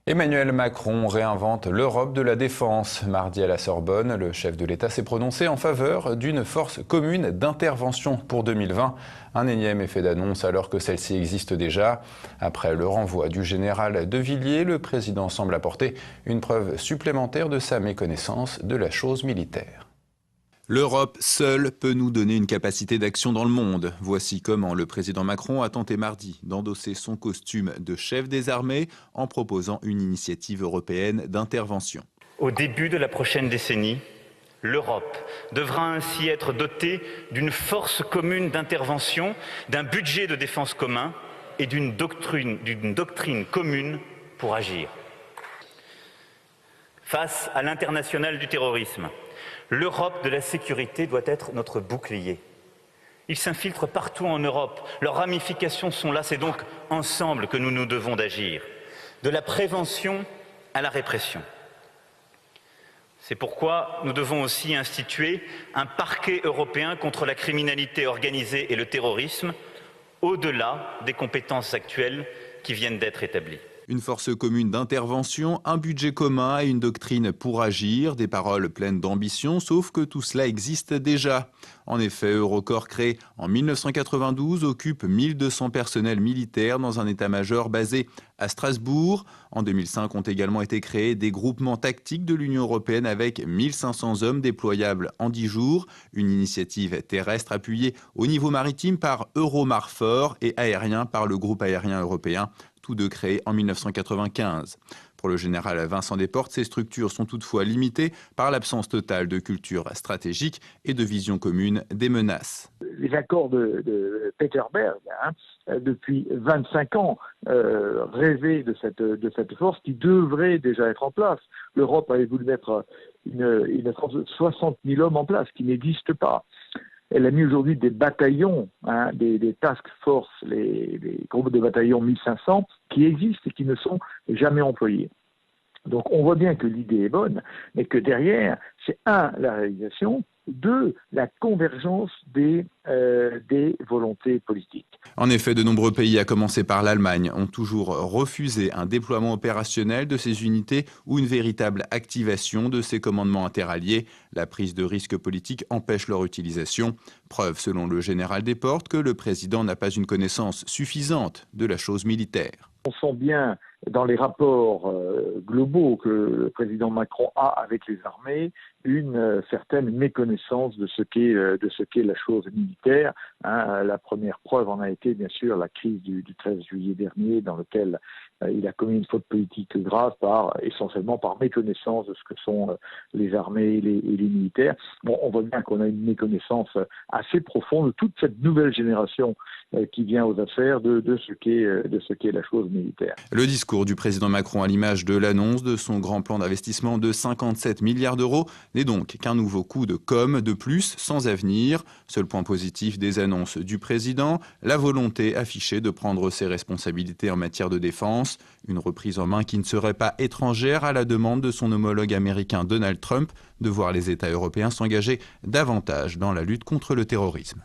Emmanuel Macron réinvente l'Europe de la défense. Mardi à la Sorbonne, le chef de l'État s'est prononcé en faveur d'une force commune d'intervention pour 2020. Un énième effet d'annonce alors que celle-ci existe déjà. Après le renvoi du général de Villiers, le président semble apporter une preuve supplémentaire de sa méconnaissance de la chose militaire. L'Europe seule peut nous donner une capacité d'action dans le monde. Voici comment le président Macron a tenté mardi d'endosser son costume de chef des armées en proposant une initiative européenne d'intervention. Au début de la prochaine décennie, l'Europe devra ainsi être dotée d'une force commune d'intervention, d'un budget de défense commun et d'une doctrine commune pour agir. Face à l'international du terrorisme, l'Europe de la sécurité doit être notre bouclier. Ils s'infiltrent partout en Europe, leurs ramifications sont là, c'est donc ensemble que nous nous devons d'agir, de la prévention à la répression. C'est pourquoi nous devons aussi instituer un parquet européen contre la criminalité organisée et le terrorisme, au-delà des compétences actuelles qui viennent d'être établies. Une force commune d'intervention, un budget commun et une doctrine pour agir, des paroles pleines d'ambition, sauf que tout cela existe déjà. En effet, Eurocorps, créé en 1992, occupe 1200 personnels militaires dans un état-major basé à Strasbourg. En 2005 ont également été créés des groupements tactiques de l'Union européenne avec 1500 hommes déployables en 10 jours. Une initiative terrestre appuyée au niveau maritime par Euromarfor et aérien par le groupe aérien européen, tous deux créés en 1995. Pour le général Vincent Desportes, ces structures sont toutefois limitées par l'absence totale de culture stratégique et de vision commune des menaces. Les accords de Petersberg, depuis 25 ans, rêvaient de cette force qui devrait déjà être en place. L'Europe avait voulu mettre une force de 60 000 hommes en place, qui n'existe pas. Elle a mis aujourd'hui des bataillons, des task force, les groupes de bataillons 1500, qui existent et qui ne sont jamais employés. Donc on voit bien que l'idée est bonne, mais que derrière, c'est la réalisation, la convergence des volontés politiques. En effet, de nombreux pays, à commencer par l'Allemagne, ont toujours refusé un déploiement opérationnel de ces unités ou une véritable activation de ces commandements interalliés. La prise de risque politique empêche leur utilisation. Preuve, selon le général Desportes, que le président n'a pas une connaissance suffisante de la chose militaire. On sent bien dans les rapports globaux que le président Macron a avec les armées une certaine méconnaissance de ce qu'est la chose militaire. La première preuve en a été bien sûr la crise du 13 juillet dernier, dans laquelle il a commis une faute politique grave essentiellement par méconnaissance de ce que sont les armées et les militaires. Bon, on voit bien qu'on a une méconnaissance assez profonde de toute cette nouvelle génération qui vient aux affaires de ce qu'est la chose militaire. Le discours du président Macron à l'image de l'annonce de son grand plan d'investissement de 57 milliards d'euros n'est donc qu'un nouveau coup de com' de plus sans avenir. Seul point positif des annonces du président, la volonté affichée de prendre ses responsabilités en matière de défense. Une reprise en main qui ne serait pas étrangère à la demande de son homologue américain Donald Trump de voir les États européens s'engager davantage dans la lutte contre le terrorisme.